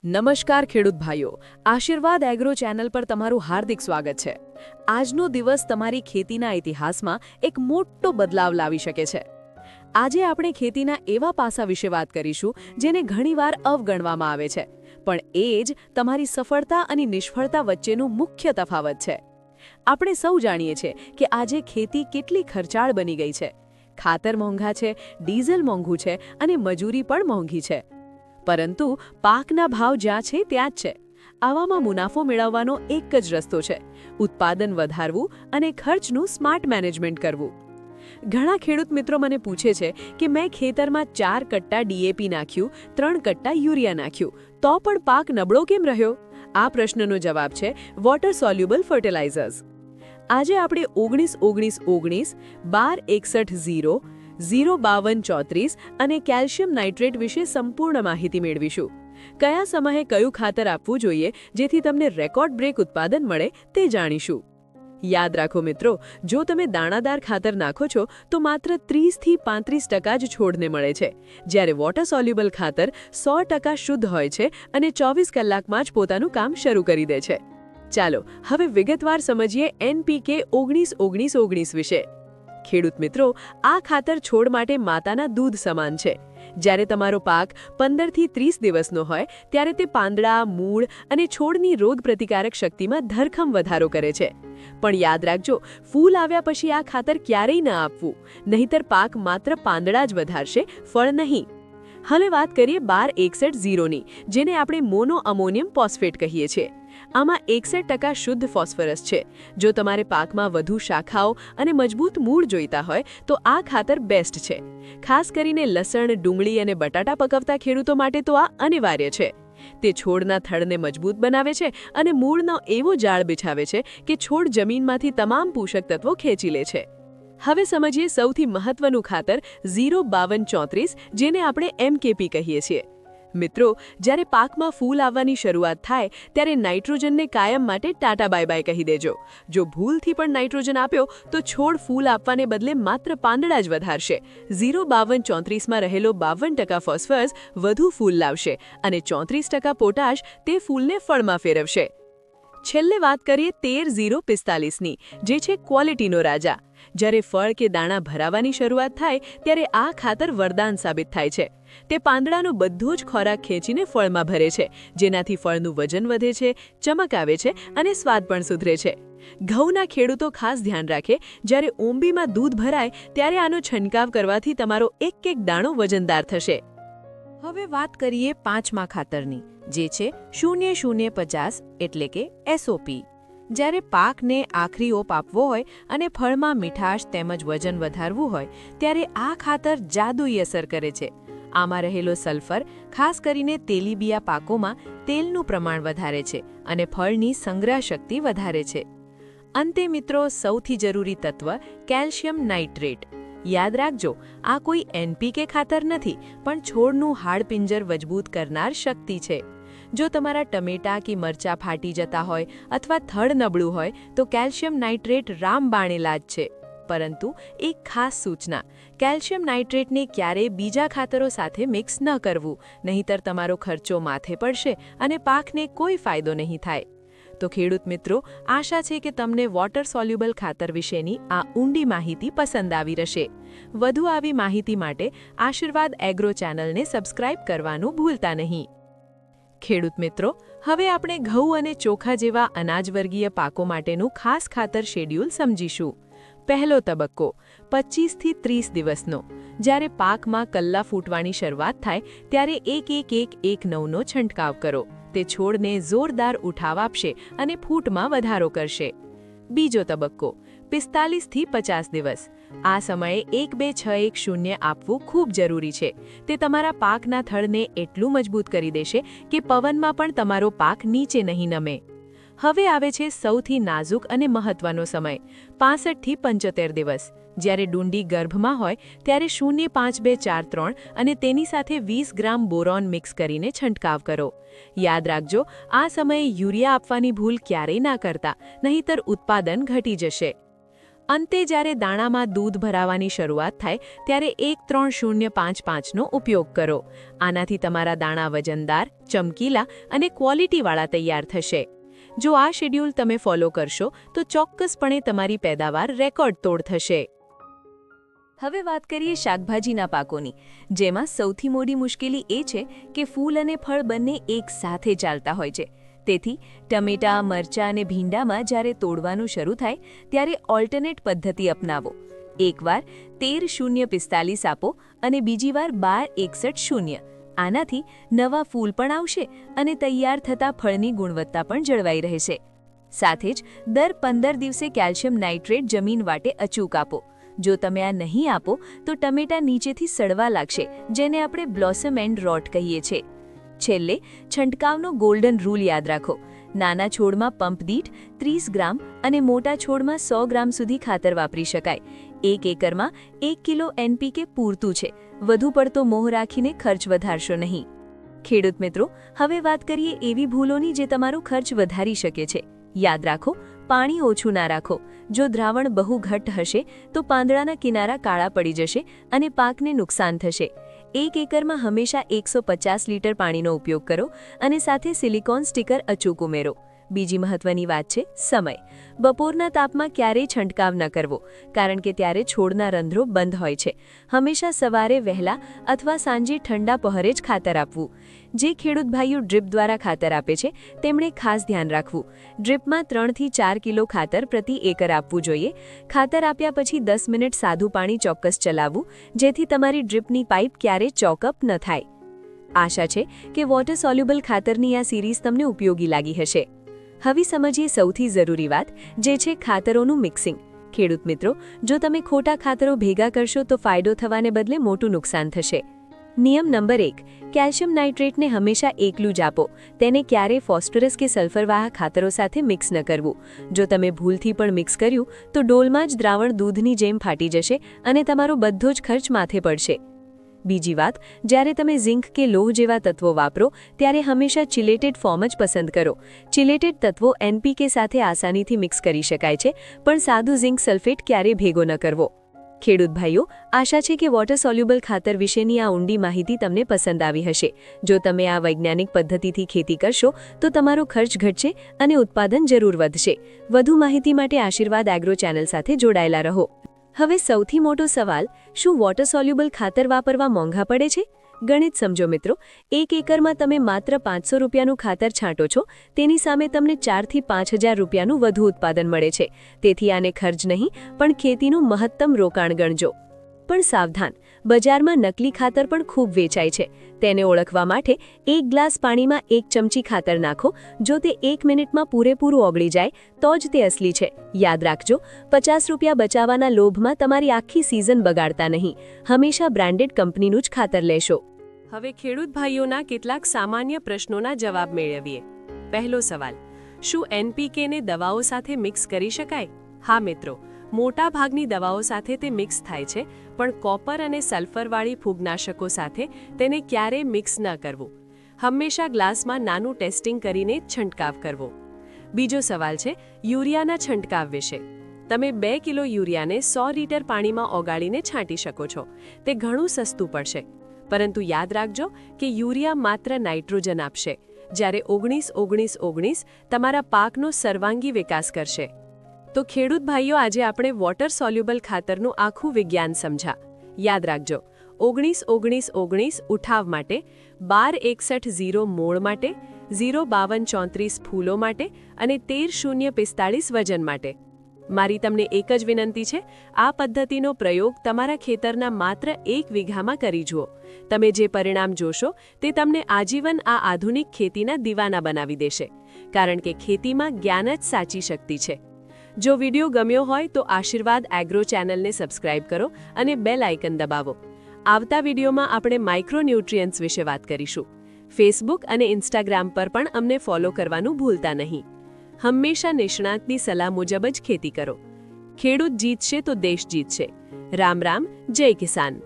નમસ્કાર ખેડૂત ભાઈઓ, આશીર્વાદ એગ્રો ચેનલ પર તમારું હાર્દિક સ્વાગત છે। આજનો દિવસ તમારી ખેતીના ઇતિહાસમાં એક મોટો બદલાવ લાવી શકે છે। આજે આપણે ખેતીના એવા પાસા વિશે વાત કરીશું જેને ઘણીવાર અવગણવામાં આવે છે, પણ એ જ તમારી સફળતા અને નિષ્ફળતા વચ્ચેનું મુખ્ય તફાવત છે। આપણે સૌ જાણીએ છીએ કે આજે ખેતી કેટલી ખર્ચાળ બની ગઈ છે। ખાતર મોંઘા છે, ડીઝલ મોંઘું છે અને મજૂરી પણ મોંઘી છે। પરંતુ પાકના ભાવ જ્યાં છે ત્યાં જ છે। આવામાં મુનાફો મેળવવાનો એક જ રસ્તો છે, ઉત્પાદન વધારવું અને ખર્ચનું સ્માર્ટ મેનેજમેન્ટ કરવું। ઘણા ખેડૂત મિત્રો મને પૂછે છે કે મેં ખેતરમાં 4 કટ્ટા ડીએપી નાખ્યું, 3 કટ્ટા યુરિયા નાખ્યું, તો પણ પાક નબળો કેમ રહ્યો? આ પ્રશ્નનો જવાબ છે વોટર સોલ્યુબલ ફર્ટિલાઇઝર્સ। આજે આપણે 19-19-19, 12-61-0, 0-52-34 અને કેલ્શિયમ નાઇટ્રેટ વિશે સંપૂર્ણ માહિતી મેળવીશું। કયા સમયે કયું ખાતર આપવું જોઈએ જેથી તમને રેકોર્ડ બ્રેક ઉત્પાદન મળે તે જાણીશું। યાદ રાખો મિત્રો, જો તમે દાણાદાર ખાતર નાખો છો તો માત્ર 30થી 35% જ છોડને મળે છે, જ્યારે વોટર સોલ્યુબલ ખાતર 100% શુદ્ધ હોય છે અને 24 કલાકમાં જ પોતાનું કામ શરૂ કરી દે છે। ચાલો હવે વિગતવાર સમજીએ NPK 19-19-19 વિશે। ખેડૂત મિત્રો, આ ખાતર છોડ માટે માતાના દૂધ સમાન છે। જ્યારે તમારો પાક 15થી 30 દિવસનો હોય ત્યારે તે પાંદડા, મૂળ અને છોડની રોગપ્રતિકારક શક્તિમાં ધરખમ વધારો કરે છે। પણ યાદ રાખજો, ફૂલ આવ્યા પછી આ ખાતર ક્યારેય ન આપવું, નહીંતર પાક માત્ર પાંદડા જ વધારશે, ફળ નહીં। હવે વાત કરીએ 12-61-0ની, જેને આપણે મોનો અમોનિયમ ફોસ્ફેટ કહીએ છીએ। આમાં 61% શુદ્ધ ફોસ્ફરસ છે। જો તમારે પાકમાં વધુ શાખાઓ અને મજબૂત મૂળ જોઈતા હોય તો આ ખાતર બેસ્ટ છે। ખાસ કરીને લસણ, ડુંગળી અને બટાટા પકવતા ખેડૂતો માટે તો આ અનિવાર્ય છે। તે છોડના થડને મજબૂત બનાવે છે અને મૂળનો એવો જાળ બિછાવે છે કે છોડ જમીનમાંથી તમામ પોષક તત્વો ખેંચી લે છે। હવે સમજીએ સૌથી મહત્વનું ખાતર 0-52-34, જેને આપણે MKP કહીએ છીએ। મિત્રો, જ્યારે પાકમાં ફૂલ આવવાની શરૂઆત થાય ત્યારે નાઇટ્રોજનને કાયમ માટે ટાટા બાય બાય કહી દેજો। જો ભૂલથી પણ નાઇટ્રોજન આપ્યો તો છોડ ફૂલ આપવાને બદલે માત્ર પાંદડા જ વધારશે। 0-52-34માં રહેલો 52% ફોસ્ફરસ વધુ ફૂલ લાવશે અને 34% પોટાશ તે ફૂલને ફળમાં ફેરવશે। છેલ્લે વાત કરીએ 13-0-45ની, જે છે ક્વોલિટીનો રાજા। જ્યારે ફળ કે દાણા ભરાવાની શરૂઆત થાય ત્યારે આ ખાતર વરદાન સાબિત થાય છે। તે પાંદડાનો બધો જ ખોરાક ખેંચીને ફળમાં ભરે છે, જેનાથી ફળનું વજન વધે છે, ચમક આવે છે અને સ્વાદ પણ સુધરે છે। ઘઉંના ખેડૂતો ખાસ ધ્યાન રાખે, જ્યારે ઓંબીમાં દૂધ ભરાય ત્યારે આનો છંટકાવ કરવાથી તમારો એક દાણો વજનદાર થશે। હવે વાત કરીએ 5મા ખાતરની, જે છે 0-0-50 એટલે કે SOP। જ્યારે પાકને આખરી ઓપ આપવો હોય અને ફળમાં મીઠાશ તેમજ વજન વધારવું હોય ત્યારે આ ખાતર જાદુઈ અસર કરે છે। આમાં રહેલો સલ્ફર ખાસ કરીને તેલીબિયા પાકોમાં તેલનું પ્રમાણ વધારે છે અને ફળની સંગ્રહ શક્તિ વધારે છે। અંતે મિત્રો, સૌથી જરૂરી તત્વ કેલ્શિયમ નાઇટ્રેટ। યાદ રાખજો, આ કોઈ NPK ખાતર નથી, પણ છોડનું હાડપિંજર મજબૂત કરનાર શક્તિ છે। જો તમારા ટમેટા કે મરચાં ફાટી જતા હોય અથવા થડ નબળું હોય તો કેલ્શિયમ નાઇટ્રેટ રામબાણ ઇલાજ છે। પરંતુ એક ખાસ સૂચના, કેલ્શિયમ નાઇટ્રેટને ક્યારેય બીજા ખાતરો સાથે મિક્સ ન કરવું, નહીંતર તમારો ખર્ચો માથે પડશે અને પાકને કોઈ ફાયદો નહીં થાય। તો ખેડૂત મિત્રો, આશા છે કે તમને વોટર સોલ્યુબલ ખાતર વિશેની આ ઊંડી માહિતી પસંદ આવી રહેશે। વધુ આવી માહિતી માટે આશીર્વાદ એગ્રો ચેનલને સબસ્ક્રાઇબ કરવાનું ભૂલતા નહીં। ખેડૂત મિત્રો, હવે આપણે ઘઉં અને ચોખા જેવા અનાજવર્ગીય પાકો માટેનું ખાસ ખાતર શેડ્યુલ સમજીશું। પહેલો તબક્કો 25થી 30 દિવસનો, જ્યારે પાકમાં કલ્લા ફૂટવાની શરૂઆત થાય ત્યારે 1-1-1-1-9નો છંટકાવ કરો। તે છોડને જોરદાર ઉઠાવ આપશે અને ફૂટમાં વધારો કરશે। બીજો તબક્કો 45થી 50 દિવસ, આ સમયે 1-2-6-1-0 આપવું ખૂબ જરૂરી છે। તે તમારા પાકના થડને એટલું મજબૂત કરી દેશે કે પવનમાં પણ તમારો પાક નીચે નહીં નમે। હવે આવે છે સૌથી નાજુક અને મહત્વનો સમય 65થી 75 દિવસ, જ્યારે ડુંડી ગર્ભમાં હોય ત્યારે 0-5-2-4-3 અને તેની સાથે 20 ગ્રામ બોરોન મિક્સ કરીને છંટકાવ કરો। યાદ રાખજો, આ સમયે યુરિયા આપવાની ભૂલ ક્યારેય ના કરતા, નહીંતર ઉત્પાદન ઘટી જશે। અંતે જ્યારે દાણામાં દૂધ ભરાવાની શરૂઆત થાય ત્યારે 13055નો ઉપયોગ કરો. આનાથી તમારા દાણા વજનદાર, ચમકીલા અને ક્વોલિટીવાળા તૈયાર થશે. જો આ શેડ્યુલ તમે ફોલો કરશો તો ચોક્કસપણે તમારી પેદાવાર રેકોર્ડ તોડ થશે. હવે વાત કરીએ શાકભાજીના પાકોની, જેમાં સૌથી મોટી મુશ્કેલી એ છે કે ફૂલ અને ફળ બંને એક સાથે ચાલતા હોય છે. તેથી ટમેટાં, મરચાં અને ભીંડામાં જ્યારે તોડવાનું શરૂ થાય ત્યારે ઓલ્ટરનેટ પદ્ધતિ અપનાવો. એકવાર 13-0-45 આપો અને બીજી વાર 12-61-0. આનાથી નવા ફૂલ પણ આવશે અને તૈયાર થતા ફળની ગુણવત્તા પણ જળવાઈ રહેશે. સાથે જ દર 15 દિવસે કેલ્શિયમ નાઇટ્રેટ જમીન વાટે અચૂક આપો. જો તમે આ નહીં આપો તો ટમેટા નીચેથી સડવા લાગશે, જેને આપણે બ્લોસમ એન્ડ રોટ કહીએ છીએ. છેલ્લે છંટકાવનો ગોલ્ડન રૂલ યાદ રાખો. નાના છોડમાં પંપ દીઠ 30 ગ્રામ અને મોટા છોડમાં 100 ગ્રામ સુધી ખાતર વાપરી શકાય. 1 એકરમાં 1 કિલો NPK પૂરતું છે. વધુ પડતો મોહ રાખીને ખર્ચ વધારશો નહીં. ખેડૂત મિત્રો, હવે વાત કરીએ એવી ભૂલોની જે તમારો ખર્ચ વધારી શકે છે. યાદ રાખો, પાણી ઓછું ના રાખો. જો દ્રાવણ બહુ ઘટ્ટ હશે તો પાંદડાના કિનારા કાળા પડી જશે અને પાકને નુકસાન થશે. 1 એકરમાં હંમેશા 150 લીટર પાણીનો ઉપયોગ કરો અને સાથે સિલિકોન સ્ટીકર અચૂક ઉમેરો. બીજી મહત્વની વાત છે સમય. બપોરના તાપમાં ક્યારેય છંટકાવ ન કરવો, કારણ કે ત્યારે છોડના રંધ્રો બંધ હોય છે. હંમેશા સવારે વહેલા અથવા સાંજે ઠંડા પહોરે જ ખાતર આપવું. જે ખેડૂત ભાઈઓ ડ્રીપ દ્વારા ખાતર આપે છે તેમણે ખાસ ધ્યાન રાખવું. ડ્રીપમાં 3 થી 4 કિલો ખાતર પ્રતિ એકર આપવું જોઈએ. ખાતર આપ્યા પછી 10 મિનિટ સાદું પાણી ચોક્કસ ચલાવવું, જેથી તમારી ડ્રીપની પાઇપ ક્યારેય ચોકઅપ ન થાય. આશા છે કે વોટર સોલ્યુબલ ખાતરની આ સિરીઝ તમને ઉપયોગી લાગી હશે. હવે સમજીએ સૌથી જરૂરી વાત, જે છે ખાતરોનું મિક્સિંગ. ખેડૂત મિત્રો, જો તમે ખોટા ખાતરો ભેગા કરશો તો ફાયદો થવાને બદલે મોટું નુકસાન થશે. નિયમ નંબર 1, કેલ્શિયમ નાઇટ્રેટને હંમેશા એકલું જ આપો. તેને ક્યારેય ફોસ્ફરસ કે સલ્ફરવાળા ખાતરો સાથે મિક્સ ન કરવું. જો તમે ભૂલથી પણ મિક્સ કર્યું તો ડોલમાં જ દ્રાવણ દૂધની જેમ ફાટી જશે અને તમારો બધો જ ખર્ચ માથે પડશે. બીજી વાત, જ્યારે તમે ઝિંક કે લોહ જેવા તત્વો વાપરો ત્યારે હંમેશા ચિલેટેડ ફોર્મ જ પસંદ કરો. ચિલેટેડ તત્વો NPK સાથે આસાનીથી મિક્સ કરી શકાય છે, પણ સાદું ઝિંક સલ્ફેટ ક્યારેય ભેગો ન કરવો. ખેડૂત ભાઈઓ, આશા છે કે વોટર સોલ્યુબલ ખાતર વિશેની આ ઊંડી માહિતી તમને પસંદ આવી હશે. જો તમે આ વૈજ્ઞાનિક પદ્ધતિથી ખેતી કરશો તો તમારો ખર્ચ ઘટશે અને ઉત્પાદન જરૂર વધશે. વધુ માહિતી માટે આશીર્વાદ એગ્રો ચેનલ સાથે જોડાયેલા રહો. હવે સૌથી મોટો સવાલ, શું વોટર સોલ્યુબલ ખાતર વાપરવા મોંઘા પડે છે? ગણિત સમજો મિત્રો. 1 એકરમાં તમે માત્ર 500 રૂપિયાનું ખાતર છાંટો છો, તેની સામે તમને 4 થી 5000 રૂપિયાનું વધુ ઉત્પાદન મળે છે. તેથી આને ખર્ચ નહીં પણ ખેતીનું મહત્તમ રોકાણ ગણજો. પણ સાવધાન, બજારમાં નકલી ખાતર પણ ખૂબ વેચાય છે. તેને ઓળખવા માટે 1 ગ્લાસ પાણીમાં 1 ચમચી ખાતર નાખો. જો તે 1 મિનિટમાં પૂરેપૂરું ઓગળી જાય તો જ તે અસલી છે. યાદ રાખજો, 50 રૂપિયા બચાવવાના લોભમાં તમારી આખી સિઝન બગાડતા નહીં. હંમેશા બ્રાન્ડેડ કંપનીનું જ ખાતર લેશો. હવે ખેડૂત ભાઈઓના કેટલાક સામાન્ય પ્રશ્નોના જવાબ મેળવીએ. પહેલો સવાલ, શું NPKને દવાઓ સાથે મિક્સ કરી શકાય? હા મિત્રો, મોટા ભાગની દવાઓ સાથે તે મિક્સ થાય છે, પણ કોપર અને સલ્ફરવાળી ફૂગનાશકો સાથે તેને ક્યારેય મિક્સ ન કરવું. હંમેશા ગ્લાસમાં નાનું ટેસ્ટિંગ કરીને છંટકાવ કરવો. બીજો સવાલ છે યુરિયાના છંટકાવ વિશે. તમે 2 કિલો યુરિયાને 100 લીટર પાણીમાં ઓગાળીને છાંટી શકો છો. તે ઘણું સસ્તું પડશે. પરંતુ યાદ રાખજો કે યુરિયા માત્ર નાઇટ્રોજન આપશે, જ્યારે 19-19-19 તમારા પાકનો સર્વાંગી વિકાસ કરશે. તો ખેડૂત ભાઈઓ, આજે આપણે વોટર સોલ્યુબલ ખાતરનું આખું વિજ્ઞાન સમજ્યા. યાદ રાખજો, 19-19-19 ઉઠાવ માટે, 12-61-0 મોળ માટે, 0-52-34 ફૂલો માટે અને 13-0-45 વજન માટે. મારી તમને એક જ વિનંતી છે, આ પદ્ધતિનો પ્રયોગ તમારા ખેતરના માત્ર 1 વીઘામાં કરી જુઓ. તમે જે પરિણામ જોશો તે તમને આજીવન આ આધુનિક ખેતીના દીવાના બનાવી દેશે. કારણ કે ખેતીમાં જ્ઞાન જ સાચી શક્તિ છે. જો વિડીયો ગમ્યો હોય તો આશીર્વાદ એગ્રો ચેનલને સબસ્ક્રાઇબ કરો અને બેલ આઇકન દબાવો. આવતા વિડીયોમાં આપણે માઇક્રોન્યુટ્રિયન્ટ્સ વિશે વાત કરીશું. ફેસબુક અને ઇન્સ્ટાગ્રામ પર પણ અમને ફોલો કરવાનું ભૂલતા નહીં. હંમેશા નિષ્ણાતની સલાહ મુજબ જ ખેતી કરો. ખેડૂત જીતશે તો દેશ જીતશે. રામ રામ, જય કિસાન.